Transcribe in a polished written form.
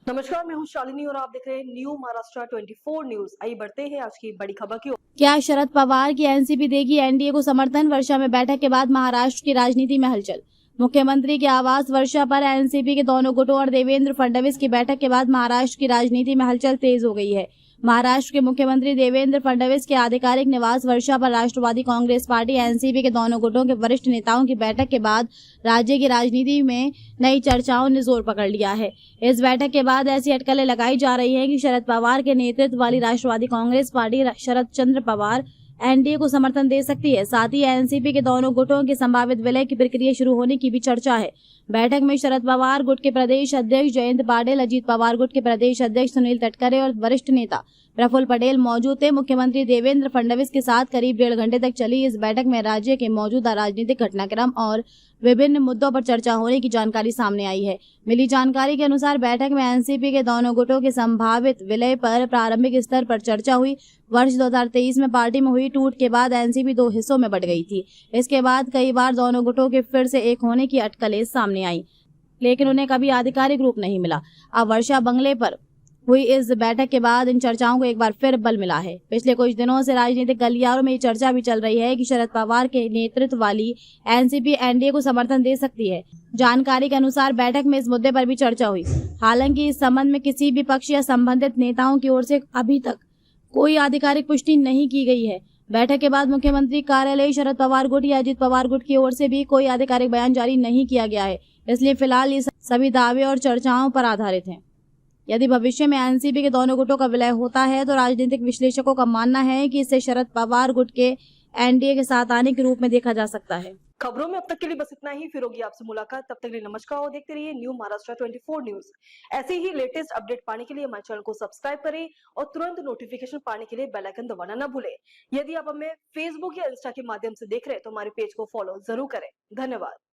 नमस्कार, मैं हूं शालिनी और आप देख रहे हैं न्यू महाराष्ट्र 24 न्यूज। आइए बढ़ते हैं आज की बड़ी खबर की ओर। क्या शरद पवार की एनसीपी देगी एनडीए को समर्थन? वर्षा में बैठक के बाद महाराष्ट्र की राजनीति में हलचल। मुख्यमंत्री के आवास वर्षा पर एनसीपी के दोनों गुटों और देवेंद्र फडणवीस की बैठक के बाद महाराष्ट्र की राजनीति में हलचल तेज हो गई है। महाराष्ट्र के मुख्यमंत्री देवेंद्र फडणवीस के आधिकारिक निवास वर्षा पर राष्ट्रवादी कांग्रेस पार्टी एनसीपी के दोनों गुटों के वरिष्ठ नेताओं की बैठक के बाद राज्य की राजनीति में नई चर्चाओं ने जोर पकड़ लिया है। इस बैठक के बाद ऐसी अटकलें लगाई जा रही हैं कि शरद पवार के नेतृत्व वाली राष्ट्रवादी कांग्रेस पार्टी शरद चंद्र पवार एनडीए को समर्थन दे सकती है। साथ ही एनसीपी के दोनों गुटों के संभावित विलय की प्रक्रिया शुरू होने की भी चर्चा है। बैठक में शरद पवार गुट के प्रदेश अध्यक्ष जयंत पाटिल, अजीत पवार गुट के प्रदेश अध्यक्ष सुनील तटकरे और वरिष्ठ नेता प्रफुल्ल पटेल मौजूद थे। मुख्यमंत्री देवेंद्र फडणवीस के साथ करीब 1.5 घंटे तक चली इस बैठक में राज्य के मौजूदा राजनीतिक घटनाक्रम और विभिन्न मुद्दों पर चर्चा होने की जानकारी सामने आई है। मिली जानकारी के अनुसार बैठक में एनसीपी के दोनों गुटों के संभावित विलय पर प्रारंभिक स्तर पर चर्चा हुई। वर्ष 2023 में पार्टी में हुई टूट के बाद एनसीपी 2 हिस्सों में बंट गई थी। इसके बाद कई बार दोनों गुटों के फिर से एक होने की अटकलें सामने आई, लेकिन उन्हें कभी आधिकारिक रूप नहीं मिला। अब वर्षा बंगले पर हुई इस बैठक के बाद इन चर्चाओं को एक बार फिर बल मिला है। पिछले कुछ दिनों से राजनीतिक गलियारों में ये चर्चा भी चल रही है कि शरद पवार के नेतृत्व वाली एनसीपी एनडीए को समर्थन दे सकती है। जानकारी के अनुसार बैठक में इस मुद्दे पर भी चर्चा हुई। हालांकि इस संबंध में किसी भी पक्ष या संबंधित नेताओं की ओर से अभी तक कोई आधिकारिक पुष्टि नहीं की गई है। बैठक के बाद मुख्यमंत्री कार्यालय, शरद पवार गुट या अजीत पवार गुट की ओर से भी कोई आधिकारिक बयान जारी नहीं किया गया है। इसलिए फिलहाल ये सभी दावे और चर्चाओं पर आधारित हैं। यदि भविष्य में एनसीपी के दोनों गुटों का विलय होता है तो राजनीतिक विश्लेषकों का मानना है कि इसे शरद पवार गुट के एनडीए के साथ आने के रूप में देखा जा सकता है। खबरों में अब तक के लिए बस इतना ही। फिर होगी आपसे मुलाकात, तब तक के लिए नमस्कार और देखते रहिए न्यू महाराष्ट्र 24 न्यूज। ऐसे ही लेटेस्ट अपडेट पाने के लिए हमारे चैनल को सब्सक्राइब करें और तुरंत नोटिफिकेशन पाने के लिए बेल आइकन दबाना न भूलें। यदि आप हमें फेसबुक या इंस्टा के माध्यम से देख रहे हैं तो हमारे पेज को फॉलो जरूर करें। धन्यवाद।